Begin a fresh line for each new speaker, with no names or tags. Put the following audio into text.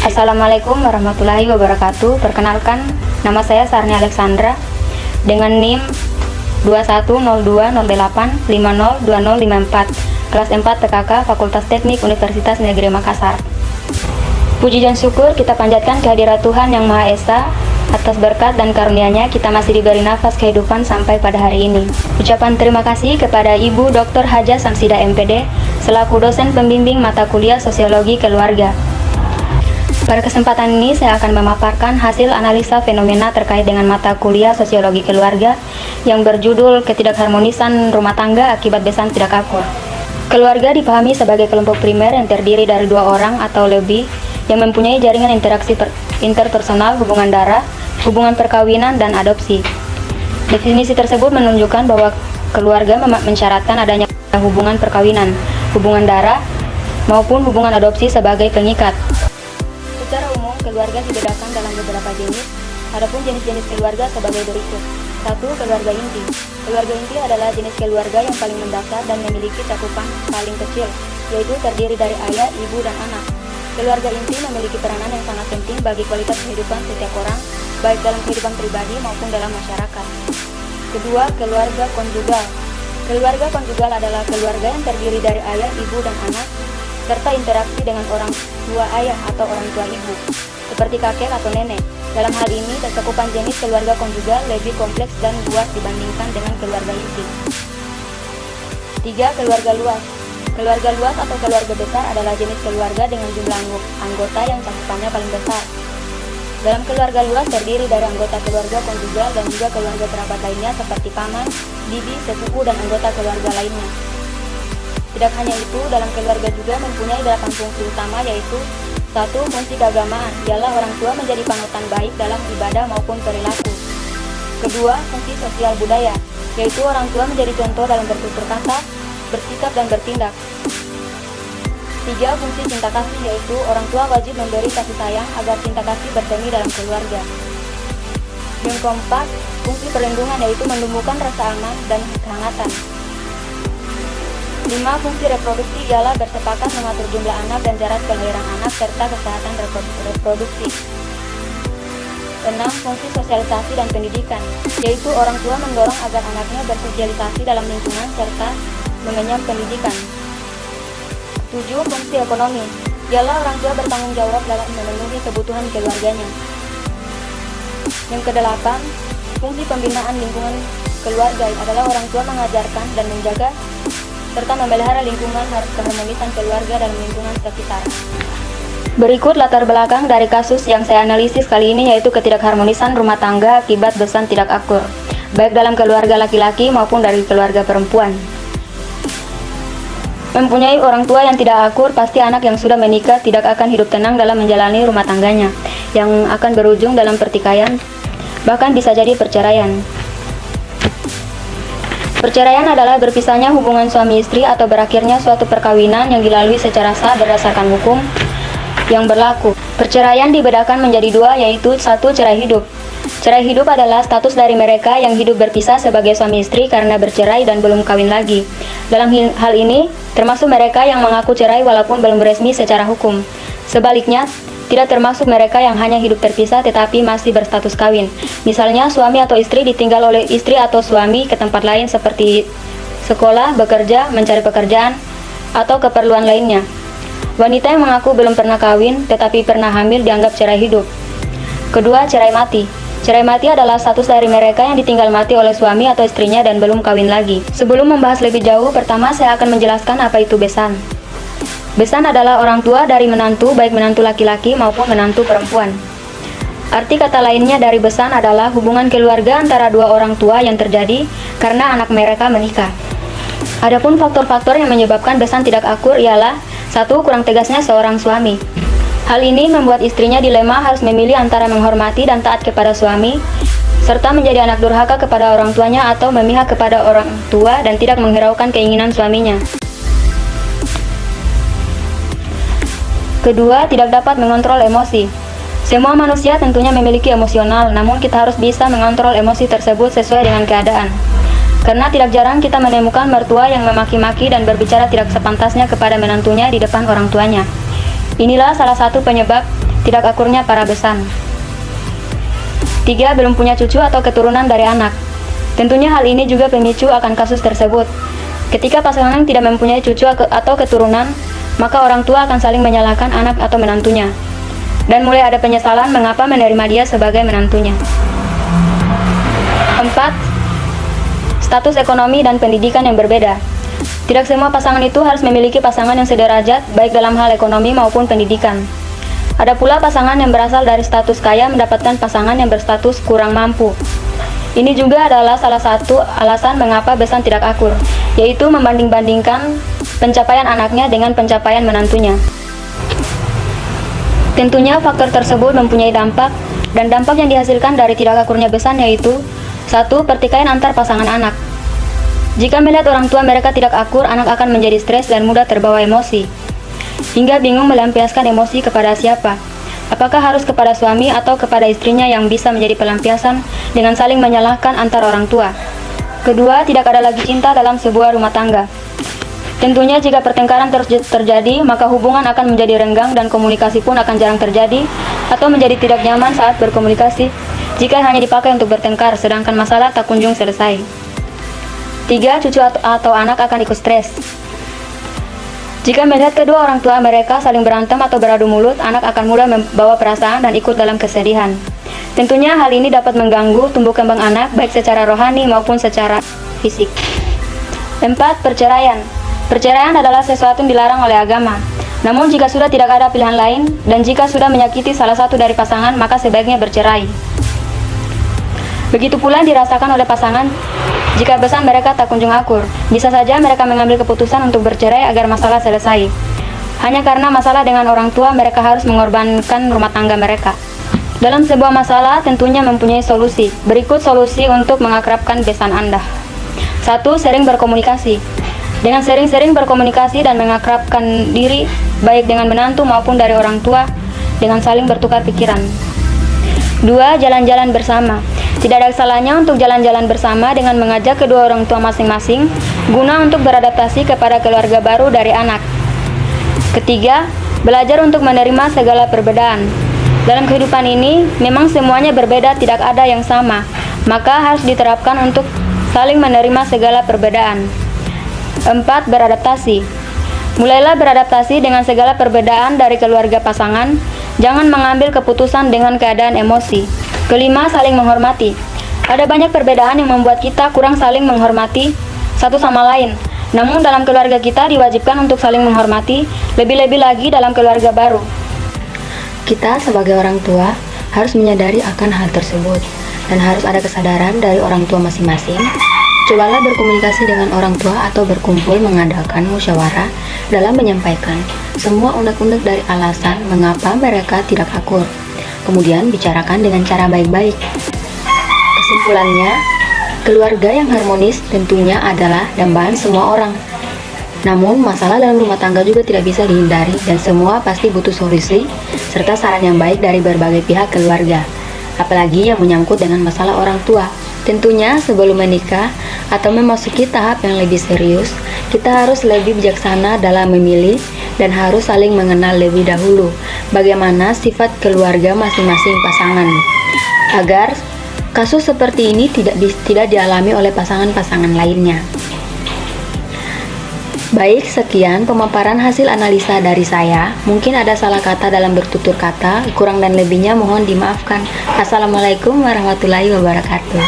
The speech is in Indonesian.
Assalamualaikum warahmatullahi wabarakatuh. Perkenalkan, nama saya Sarni Alexandra dengan NIM 210208502054, kelas 4 PKK Fakultas Teknik Universitas Negeri Makassar. Puji dan syukur kita panjatkan kehadirat Tuhan Yang Maha Esa. Atas berkat dan karunia-Nya kita masih diberi nafas kehidupan sampai pada hari ini. Ucapan terima kasih kepada Ibu Dr. Haja Samsida MPD selaku dosen pembimbing mata kuliah Sosiologi Keluarga. Pada kesempatan ini saya akan memaparkan hasil analisa fenomena terkait dengan mata kuliah Sosiologi Keluarga yang berjudul Ketidakharmonisan Rumah Tangga Akibat Besan Tidak Akur. Keluarga dipahami sebagai kelompok primer yang terdiri dari dua orang atau lebih yang mempunyai jaringan interaksi interpersonal, hubungan darah, hubungan perkawinan, dan adopsi. Definisi tersebut menunjukkan bahwa keluarga mensyaratkan adanya hubungan perkawinan, hubungan darah, maupun hubungan adopsi sebagai pengikat. Secara umum, keluarga dibedakan dalam beberapa jenis. Adapun jenis-jenis keluarga sebagai berikut. 1. Keluarga inti. Keluarga inti adalah jenis keluarga yang paling mendasar dan memiliki cakupan paling kecil, yaitu terdiri dari ayah, ibu, dan anak. Keluarga inti memiliki peranan yang sangat penting bagi kualitas kehidupan setiap orang, baik dalam kehidupan pribadi maupun dalam masyarakat. Kedua, keluarga konjugal. Keluarga konjugal adalah keluarga yang terdiri dari ayah, ibu, dan anak, serta interaksi dengan orang tua ayah atau orang tua ibu, seperti kakek atau nenek. Dalam hal ini, cakupan jenis keluarga konjugal lebih kompleks dan luas dibandingkan dengan keluarga inti. 3. Keluarga luas. Keluarga luas atau keluarga besar adalah jenis keluarga dengan jumlah anggota yang cakupannya paling besar. Dalam keluarga luas terdiri dari anggota keluarga konjugal dan juga keluarga kerabat lainnya seperti paman, bibi, sepupu, dan anggota keluarga lainnya. Tidak hanya itu, dalam keluarga juga mempunyai 8 fungsi utama, yaitu 1. Fungsi keagamaan, ialah orang tua menjadi panutan baik dalam ibadah maupun perilaku. Kedua, fungsi sosial budaya, yaitu orang tua menjadi contoh dalam bertutur kata, bersikap, dan bertindak. 3. Fungsi cinta kasih, yaitu orang tua wajib memberi kasih sayang agar cinta kasih bersemi dalam keluarga. Yang keempat, fungsi perlindungan, yaitu menumbuhkan rasa aman dan kehangatan. 5. Fungsi reproduksi, ialah bersepakat mengatur jumlah anak dan jarak kelahiran anak serta kesehatan reproduksi. 6. Fungsi sosialisasi dan pendidikan, yaitu orang tua mendorong agar anaknya bersosialisasi dalam lingkungan serta mengenyam pendidikan. 7. Fungsi ekonomi, ialah orang tua bertanggung jawab dalam memenuhi kebutuhan keluarganya. Yang kedelapan, fungsi pembinaan lingkungan keluarga, adalah orang tua mengajarkan dan menjaga serta memelihara lingkungan keharmonisan keluarga dalam lingkungan sekitar. Berikut latar belakang dari kasus yang saya analisis kali ini, yaitu ketidakharmonisan rumah tangga akibat besan tidak akur, baik dalam keluarga laki-laki maupun dari keluarga perempuan. Mempunyai orang tua yang tidak akur, pasti anak yang sudah menikah tidak akan hidup tenang dalam menjalani rumah tangganya, yang akan berujung dalam pertikaian, bahkan bisa jadi perceraian. Perceraian adalah berpisahnya hubungan suami istri atau berakhirnya suatu perkawinan yang dilalui secara sah berdasarkan hukum yang berlaku. Perceraian dibedakan menjadi dua, yaitu 1. Cerai hidup. Cerai hidup adalah status dari mereka yang hidup berpisah sebagai suami istri karena bercerai dan belum kawin lagi. Dalam hal ini, termasuk mereka yang mengaku cerai walaupun belum resmi secara hukum. Sebaliknya, tidak termasuk mereka yang hanya hidup terpisah tetapi masih berstatus kawin. Misalnya, suami atau istri ditinggal oleh istri atau suami ke tempat lain seperti sekolah, bekerja, mencari pekerjaan, atau keperluan lainnya. Wanita yang mengaku belum pernah kawin tetapi pernah hamil dianggap cerai hidup. Kedua, cerai mati. Cerai mati adalah status dari mereka yang ditinggal mati oleh suami atau istrinya dan belum kawin lagi. Sebelum membahas lebih jauh, pertama saya akan menjelaskan apa itu besan. Besan adalah orang tua dari menantu, baik menantu laki-laki maupun menantu perempuan. Arti kata lainnya dari besan adalah hubungan keluarga antara dua orang tua yang terjadi karena anak mereka menikah. Adapun faktor-faktor yang menyebabkan besan tidak akur ialah 1. Kurang tegasnya seorang suami. Hal ini membuat istrinya dilema harus memilih antara menghormati dan taat kepada suami, serta menjadi anak durhaka kepada orang tuanya atau memihak kepada orang tua dan tidak menghiraukan keinginan suaminya. Kedua, tidak dapat mengontrol emosi. Semua manusia tentunya memiliki emosional, namun kita harus bisa mengontrol emosi tersebut sesuai dengan keadaan. Karena tidak jarang kita menemukan mertua yang memaki-maki dan berbicara tidak sepantasnya kepada menantunya di depan orang tuanya. Inilah salah satu penyebab tidak akurnya para besan. 3. Belum punya cucu atau keturunan dari anak. Tentunya hal ini juga pemicu akan kasus tersebut. Ketika pasangan tidak mempunyai cucu atau keturunan, maka orang tua akan saling menyalahkan anak atau menantunya, dan mulai ada penyesalan mengapa menerima dia sebagai menantunya. 4. Status ekonomi dan pendidikan yang berbeda. Tidak semua pasangan itu harus memiliki pasangan yang sederajat, baik dalam hal ekonomi maupun pendidikan. Ada pula pasangan yang berasal dari status kaya mendapatkan pasangan yang berstatus kurang mampu. Ini juga adalah salah satu alasan mengapa besan tidak akur, yaitu membanding-bandingkan pencapaian anaknya dengan pencapaian menantunya. Tentunya faktor tersebut mempunyai dampak, dan dampak yang dihasilkan dari tidak akurnya besan yaitu 1. Pertikaian antar pasangan anak. Jika melihat orang tua mereka tidak akur, anak akan menjadi stres dan mudah terbawa emosi, hingga bingung melampiaskan emosi kepada siapa. Apakah harus kepada suami atau kepada istrinya yang bisa menjadi pelampiasan dengan saling menyalahkan antar orang tua. Kedua, tidak ada lagi cinta dalam sebuah rumah tangga. Tentunya jika pertengkaran terus terjadi, maka hubungan akan menjadi renggang dan komunikasi pun akan jarang terjadi atau menjadi tidak nyaman saat berkomunikasi jika hanya dipakai untuk bertengkar, sedangkan masalah tak kunjung selesai. 3. Cucu atau anak akan ikut stres. Jika melihat kedua orang tua mereka saling berantem atau beradu mulut, anak akan mudah membawa perasaan dan ikut dalam kesedihan. Tentunya hal ini dapat mengganggu tumbuh kembang anak baik secara rohani maupun secara fisik. 4. Perceraian. Perceraian adalah sesuatu yang dilarang oleh agama. Namun jika sudah tidak ada pilihan lain, dan jika sudah menyakiti salah satu dari pasangan, maka sebaiknya bercerai. Begitu pula yang dirasakan oleh pasangan jika besan mereka tak kunjung akur. Bisa saja mereka mengambil keputusan untuk bercerai agar masalah selesai. Hanya karena masalah dengan orang tua, mereka harus mengorbankan rumah tangga mereka. Dalam sebuah masalah tentunya mempunyai solusi. Berikut solusi untuk mengakrabkan besan Anda. 1. Sering berkomunikasi. Dengan sering-sering berkomunikasi dan mengakrabkan diri, baik dengan menantu maupun dari orang tua, dengan saling bertukar pikiran. 2. Jalan-jalan bersama. Tidak ada salahnya untuk jalan-jalan bersama dengan mengajak kedua orang tua masing-masing, guna untuk beradaptasi kepada keluarga baru dari anak. 3. Belajar untuk menerima segala perbedaan. Dalam kehidupan ini, memang semuanya berbeda, tidak ada yang sama, maka harus diterapkan untuk saling menerima segala perbedaan. 4. Beradaptasi. Mulailah beradaptasi dengan segala perbedaan dari keluarga pasangan. Jangan mengambil keputusan dengan keadaan emosi. 5. Saling menghormati. Ada banyak perbedaan yang membuat kita kurang saling menghormati satu sama lain. Namun dalam keluarga kita diwajibkan untuk saling menghormati, lebih-lebih lagi dalam keluarga baru. Kita sebagai orang tua harus menyadari akan hal tersebut, dan harus ada kesadaran dari orang tua masing-masing. Cobalah berkomunikasi dengan orang tua atau berkumpul mengadakan musyawarah dalam menyampaikan semua unek-unek dari alasan mengapa mereka tidak akur. Kemudian bicarakan dengan cara baik-baik. Kesimpulannya, keluarga yang harmonis tentunya adalah dambaan semua orang. Namun, masalah dalam rumah tangga juga tidak bisa dihindari dan semua pasti butuh solusi serta saran yang baik dari berbagai pihak keluarga. Apalagi yang menyangkut dengan masalah orang tua. Tentunya sebelum menikah atau memasuki tahap yang lebih serius, kita harus lebih bijaksana dalam memilih dan harus saling mengenal lebih dahulu bagaimana sifat keluarga masing-masing pasangan, agar kasus seperti ini tidak dialami oleh pasangan-pasangan lainnya. Baik, sekian pemaparan hasil analisa dari saya. Mungkin ada salah kata dalam bertutur kata, kurang dan lebihnya mohon dimaafkan. Assalamualaikum warahmatullahi wabarakatuh.